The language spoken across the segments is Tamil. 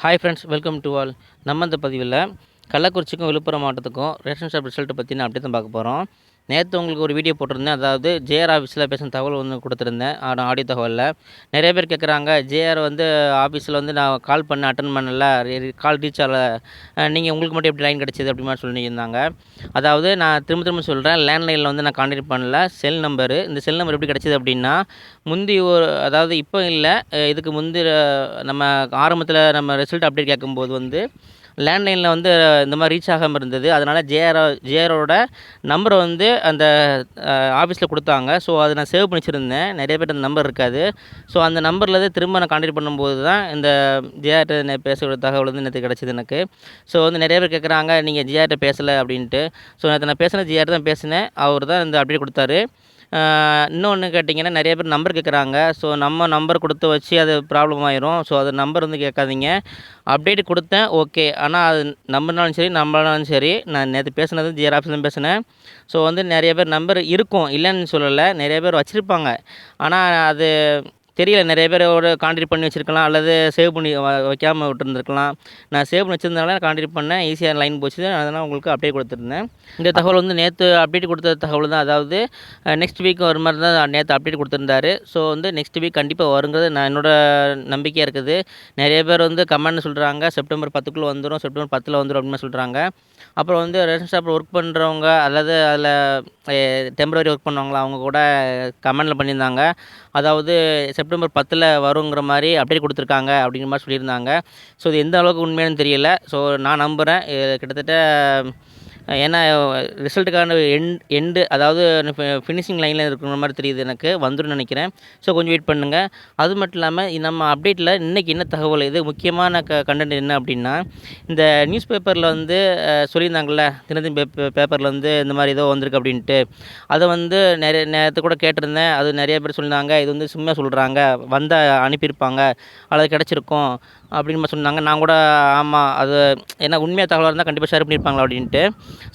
Hi friends, welcome to all. நம்ம இந்த பதிவில் கள்ளக்குறிச்சிக்கும் விழுப்புரம் மாவட்டத்துக்கும் ரேஷன் ஷாப் ரிசல்ட்டை பற்றி நான் தான் பார்க்க போகிறோம். நேற்று உங்களுக்கு ஒரு வீடியோ போட்டிருந்தேன். அதாவது ஜேஆர் ஆஃபீஸில் பேசின தகவல் ஒன்று கொடுத்துருந்தேன். ஆடியோ தகவலில் நிறைய பேர் கேட்குறாங்க, ஜேஆர் ஆஃபீஸில் நான் கால் பண்ண அட்டன் பண்ணல, கால் ரீச் ஆகலை, நீங்கள் உங்களுக்கு மட்டும் எப்படி லைன் கிடச்சிது அப்படிமா சொல்லியிருந்தாங்க. அதாவது நான் திரும்ப சொல்கிறேன், லேண்ட்லைனில் நான் கான்டாக்ட் பண்ணல. செல் நம்பரு, இந்த செல் நம்பர் எப்படி கிடச்சிது அப்படின்னா, முந்தி அதாவது இப்போ இல்லை, இதுக்கு முந்தி நம்ம ஆரம்பத்தில் நம்ம ரிசல்ட் அப்டேட் கேட்கும்போது லேண்ட்லைனில் இந்த மாதிரி ரீச் ஆகாமல் இருந்தது. அதனால் ஜேஆரோட நம்பரை அந்த ஆஃபீஸில் கொடுத்தாங்க. ஸோ அதை நான் சேவ் பண்ணி வச்சுருந்தேன். நிறைய பேர் அந்த நம்பர் இருக்காது. ஸோ அந்த நம்பரில் திரும்ப நான் கான்டாக்ட் பண்ணும்போது தான் இந்த ஜேஆர்கிட்ட பேசுகிற தகவல் நேற்று கிடச்சிது எனக்கு. ஸோ நிறைய பேர் கேட்குறாங்க, நீங்கள் ஜேஆர்கிட்ட பேசலை அப்படின்ட்டு. ஸோ நேற்று நான் பேசினேன், ஜேஆர் தான் பேசினேன். அவர் தான் இந்த அப்டேட் கொடுத்தாரு. இன்னொன்று கேட்டிங்கன்னா, நிறைய பேர் நம்பர் கேட்குறாங்க. ஸோ நம்ம நம்பர் கொடுத்து வச்சு அது ப்ராப்ளம் ஆயிரும். ஸோ அது நம்பர் கேட்காதீங்க. அப்டேட் கொடுத்தேன், ஓகே. ஆனால் அது நம்பர்னாலும் சரி, நம்மளாலும் சரி, நான் நேற்று பேசுனது ஜிஆர் ஆஃபீஸில் தான் பேசினேன். ஸோ நிறைய பேர் நம்பர் இருக்கும், இல்லைன்னு சொல்லலை. நிறைய பேர் வச்சுருப்பாங்க. ஆனால் அது தெரியல, நிறைய பேரோட கான்டாக்ட் பண்ணி வச்சுருக்கலாம், அல்லது சேவ் பண்ணி வைக்காமல் விட்டுருந்துருக்கலாம். நான் சேவ் பண்ணி வச்சுருந்தனால கான்டாக்ட் பண்ணேன், ஈஸியாக லைன் போச்சு. அதனால் உங்களுக்கு அப்டேட் கொடுத்துருந்தேன். இந்த தகவல் நேற்று அப்டேட் கொடுத்த தகவல் தான். அதாவது நெக்ஸ்ட் வீக் ஒரு மாதிரி தான் நேற்று அப்டேட் கொடுத்துருந்தாரு. ஸோ நெக்ஸ்ட் வீக் கண்டிப்பாக வருங்கிறது என்னோடய நம்பிக்கையாக இருக்குது. நிறைய பேர் கமெண்ட் சொல்கிறாங்க, செப்டம்பர் 10க்குள்ளே வந்துடும், செப்டம்பர் 10ல் வந்துடும் அப்படின்னு சொல்கிறாங்க. அப்புறம் ரேஷன் ஷாப்பில் ஒர்க் பண்ணுறவங்க, அல்லது அதில் டெம்பரரி ஒர்க் பண்ணுவாங்களா, அவங்க கூட கமெண்டில் பண்ணியிருந்தாங்க. அதாவது செப்டம்பர் 10ல் வருங்கிற மாதிரி அப்டேட் கொடுத்துருக்காங்க அப்படிங்கிற மாதிரி சொல்லியிருந்தாங்க. ஸோ இது எந்த அளவுக்கு உண்மையானு தெரியல. ஸோ நான் நம்புகிறேன், கிட்டத்தட்ட ஏன்னா ரிசல்ட்டுக்கான எண்டு அதாவது ஃபினிஷிங் லைனில் இருக்கிற மாதிரி தெரியுது, எனக்கு வந்துடும் நினைக்கிறேன். ஸோ கொஞ்சம் வெயிட் பண்ணுங்கள். அது மட்டும் இல்லாமல் நம்ம அப்டேட்டில் இன்றைக்கி என்ன தகவல், இது முக்கியமான கண்டென்ட் என்ன அப்படின்னா, இந்த நியூஸ் பேப்பரில் சொல்லியிருந்தாங்கள்ல, தினத்தந்தி பேப்பரில் இந்த மாதிரி ஏதோ வந்திருக்கு அப்படின்ட்டு. அதை நிறைய நேரத்து கூட கேட்டிருந்தேன். அது நிறைய பேர் சொல்லியிருந்தாங்க, இது சும்மா சொல்கிறாங்க, அனுப்பியிருப்பாங்க, அல்லது கிடச்சிருக்கும் அப்படின்னு சொன்னாங்க. நான் கூட ஆமாம், அது ஏன்னா உண்மையாக தகவலாக இருந்தால் கண்டிப்பாக ஷேர் பண்ணியிருப்பாங்களா அப்படின்ட்டு.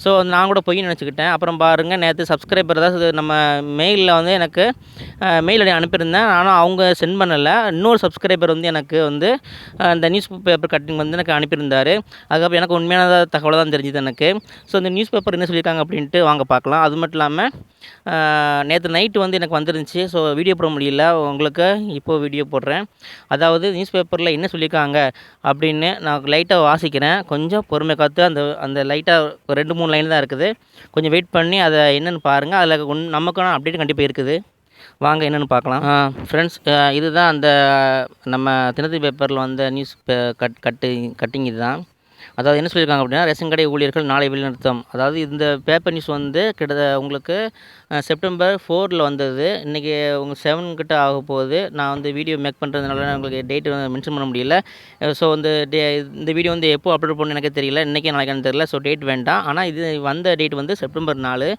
ஸோ நான் கூட பொய் நினச்சிக்கிட்டேன். அப்புறம் பாருங்கள், நேற்று சப்ஸ்கிரைபர் தான் நம்ம மெயிலில் எனக்கு மெயில் ஐடி அனுப்பியிருந்தேன். ஆனால் அவங்க சென்ட் பண்ணலை. இன்னொரு சப்ஸ்கிரைபர் எனக்கு அந்த நியூஸ் பேப்பர் கட்டிங் எனக்கு அனுப்பியிருந்தார். அதுக்கப்புறம் எனக்கு உண்மையான தகவல் தான் தெரிஞ்சுது எனக்கு. ஸோ இந்த நியூஸ் பேப்பர் என்ன சொல்லியிருக்காங்க அப்படின்ட்டு வாங்க பார்க்கலாம். அது மட்டும் இல்லாமல் நேற்று நைட்டு எனக்கு வந்துருந்துச்சு. ஸோ வீடியோ போட முடியல, உங்களுக்கு இப்போது வீடியோ போடுறேன். அதாவது நியூஸ் பேப்பரில் என்ன சொல்லியிருக்காங்க அப்படின்னு நான் லைட்டாக வாசிக்கிறேன். கொஞ்சம் பொறுமை காத்து அந்த லைட்டாக 2-3 லைன் தான் இருக்குது. கொஞ்சம் வெயிட் பண்ணி அதை என்னென்னு பாருங்கள். அதில் நமக்கான அப்டேட் கண்டிப்பாக இருக்குது. வாங்க என்னென்னு பார்க்கலாம். ஃப்ரெண்ட்ஸ், இதுதான் அந்த நம்ம தினத்தந்தி பேப்பரில் நியூஸ் கட்டிங் இதுதான். அதாவது என்ன சொல்லியிருக்காங்க அப்படின்னா, ரேஷன் கடை ஊழியர்கள் நாளை வேலைநிறுத்தம். அதாவது இந்த பேப்பர் நியூஸ் கிட்டத்தட்ட உங்களுக்கு செப்டம்பர் 4ல் வந்தது. இன்றைக்கி 7 கிட்ட ஆக போகுது. நான் வீடியோ மேக் பண்ணுறதுனால உங்களுக்கு டேட்டு மென்ஷன் பண்ண முடியல. ஸோ இந்த வீடியோ எப்போ அப்லோட் பண்ணணும்னு எனக்கு தெரியல, இன்றைக்கி நாளைக்கு தெரியல. ஸோ டேட் வேண்டாம். ஆனால் இது வந்த டேட் செப்டம்பர் 4.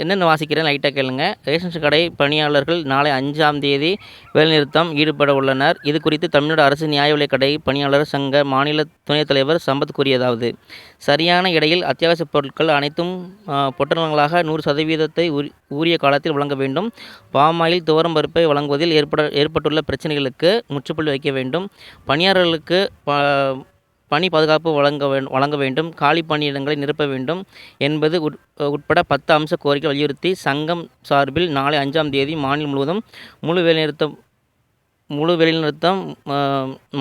என்னென்னு வாசிக்கிறேன், லைட்டாக கேளுங்க. ரேஷன் கடை பணியாளர்கள் நாளை 5ஆம் தேதி வேலைநிறுத்தம் ஈடுபட உள்ளனர். இது குறித்து தமிழ்நாடு அரசு நியாய விலைக் கடை பணியாளர் சங்க மாநில துணைத் தலைவர் சம்பத் கூறியதாவது, சரியான இடையில் அத்தியாவசிய பொருட்கள் அனைத்தும் பொட்டலங்களாக 100% உரிய காலத்தில் வழங்க வேண்டும். பாமாயில், துவரம் பருப்பை வழங்குவதில் ஏற்பட்டுள்ள பிரச்சனைகளுக்கு முற்றுப்புள்ளி வைக்க வேண்டும். பணியாளர்களுக்கு பணி பாதுகாப்பு வழங்க வேண்டும். காலி பணியிடங்களை நிரப்ப வேண்டும் என்பது உட்பட 10 அம்ச கோரிக்கை வலியுறுத்தி சங்கம் சார்பில் நாளை 5ஆம் தேதி மாநிலம் முழுவதும் முழு வேலைநிறுத்தம்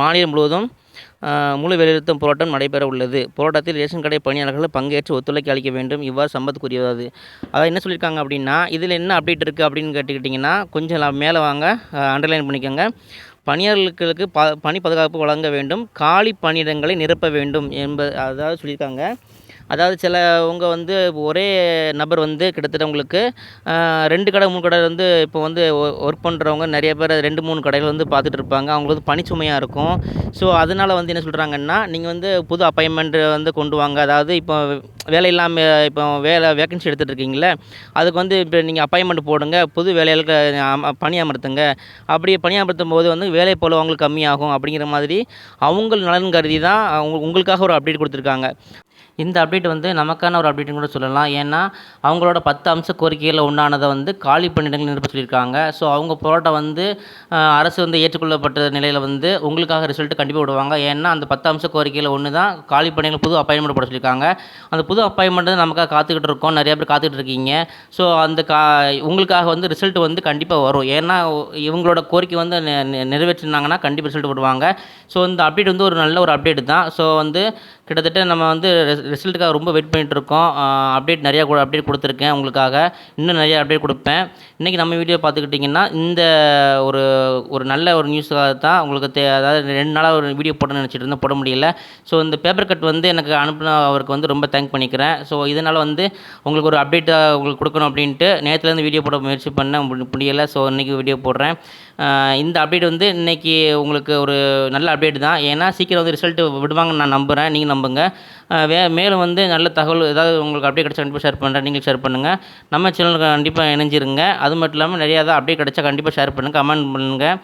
மாநிலம் முழுவதும் முழு வேலைநிறுத்தம் போராட்டம் நடைபெற உள்ளது. போராட்டத்தில் ரேஷன் கடை பணியாளர்கள் பங்கேற்று ஒத்துழைக்க அளிக்க வேண்டும். இவ்வாறு சம்பத் கூறியது. அதாவது என்ன சொல்லியிருக்காங்க அப்படின்னா, இதில் என்ன அப்டேட் இருக்குது அப்படின்னு கேட்டுக்கிட்டிங்கன்னா, கொஞ்சம் மேலே வாங்க, அண்டர்லைன் பண்ணிக்கோங்க. பணியாளர்களுக்கு பணி பாதுகாப்பு வழங்க வேண்டும். காலி பணியிடங்களை நிரப்ப வேண்டும் அதாவது சொல்லியிருக்காங்க. அதாவது சிலவங்க ஒரே நபர் கிட்டத்தட்ட உங்களுக்கு 2 கடை 3 கடை இப்போ ஒர்க் பண்ணுறவங்க நிறைய பேர் 2-3 கடைகள் பார்த்துட்டு இருப்பாங்க. அவங்களுக்கு பணிச்சுமையாக இருக்கும். ஸோ அதனால் என்ன சொல்கிறாங்கன்னா, நீங்கள் புது அப்பாயின்மெண்ட் கொண்டு வாங்க. அதாவது இப்போ வேலை இல்லாமல் இப்போ வேக்கன்சி எடுத்துகிட்டு இருக்கீங்களே, அதுக்கு இப்போ நீங்கள் அப்பாயின்மெண்ட் போடுங்க, புது வேலைகளுக்கு பணி அமர்த்துங்க. அப்படி பணி அமர்த்தும் போது வேலை போல் அவங்களுக்கு கம்மியாகும் அப்படிங்கிற மாதிரி அவங்க நலன் கருதி தான் உங்களுக்காக ஒரு அப்டேட் கொடுத்துருக்காங்க. இந்த அப்டேட் வந்து நமக்கான ஒரு அப்டேட்னு கூட சொல்லலாம். ஏன்னா, அவங்களோட 10 அம்ச கோரிக்கையில ஒண்ணானத வந்து காலி பணியிடங்கள் நிரப்ப சொல்லியிருக்காங்க. ஸோ, அவங்க போராட்டம் வந்து அரசு வந்து ஏற்றுக்கொள்ளப்பட்ட நிலையில வந்து உங்களுக்காக ரிசல்ட் கண்டிப்பா விடுவாங்க. ஏன்னா, அந்த 10 அம்ச கோரிக்கையில ஒண்ணு தான் காலி பணியிடங்கள் புது அப்பாயின்ட்மெண்ட் போட சொல்லியிருக்காங்க. அந்த புது அப்பாயின்ட்மெண்ட் நமக்காக காத்துக்கிட்டு இருக்கோம். நெறைய பேர் காத்துக்கிட்டு இருக்கீங்க. ஸோ, அந்த உங்களுக்காக வந்து ரிசல்ட் வந்து கண்டிப்பா வரும். ஏன்னா, இவங்களோட கோரிக்கை வந்து நிறைவேற்றினாங்கன்னா கண்டிப்பா ரிசல்ட் விடுவாங்க. ஸோ, இந்த அப்டேட் வந்து ஒரு நல்ல ஒரு அப்டேட் தான். ஸோ, வந்து கிட்டத்தட்ட நம்ம வந்து ரிசல்ட்டுக்காக ரொம்ப வெயிட் பண்ணிட்டு இருக்கோம். அப்டேட் நிறையா அப்டேட் கொடுத்துருக்கேன் உங்களுக்காக. இன்னும் நிறைய அப்டேட் கொடுப்பேன். இன்றைக்கி நம்ம வீடியோ பார்த்துக்கிட்டிங்கன்னா இந்த ஒரு ஒரு நல்ல ஒரு நியூஸாக தான் உங்களுக்கு அதாவது 2 நாளாக ஒரு வீடியோ போடணும்னு நினச்சிட்டு இருந்தேன், போட முடியல. ஸோ இந்த பேப்பர் கட் வந்து எனக்கு அனுப்பின அவருக்கு வந்து ரொம்ப தேங்க் பண்ணிக்கிறேன். ஸோ இதனால் வந்து உங்களுக்கு ஒரு அப்டேட்டாக உங்களுக்கு கொடுக்கணும் அப்படின்ட்டு நேற்றுலேருந்து வீடியோ போட முயற்சி பண்ணேன், முடியலை. ஸோ இன்றைக்கி வீடியோ போடுறேன். இந்த அப்டேட் வந்து இன்றைக்கி உங்களுக்கு ஒரு நல்ல அப்டேட் தான். ஏன்னா சீக்கிரம் வந்து ரிசல்ட் விடுவாங்கன்னு நான் நம்புகிறேன். நீங்கள் நம்புங்க. மேலும் வந்து நல்ல தகவல் ஏதாவது உங்களுக்கு அப்டேட் கிடச்சா கண்டிப்பாக ஷேர் பண்ணுறேன். நீங்களும் ஷேர் பண்ணுங்கள். நம்ம சேனலுக்கு கண்டிப்பாக இணைஞ்சிருங்க. அது மட்டும் இல்லாமல் நிறையா தான் அப்டேட் கிடச்சா கண்டிப்பாக ஷேர் பண்ணுங்கள், கமெண்ட் பண்ணுங்கள்.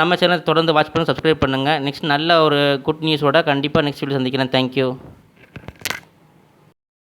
நம்ம சேனலை தொடர்ந்து வாட்ச் பண்ணுங்கள், சப்ஸ்கிரைப் பண்ணுங்கள். நெக்ஸ்ட் நல்ல ஒரு குட் நியூஸோட கண்டிப்பாக நெக்ஸ்ட் வீடியோ சந்திக்கிறேன். தேங்க்யூ.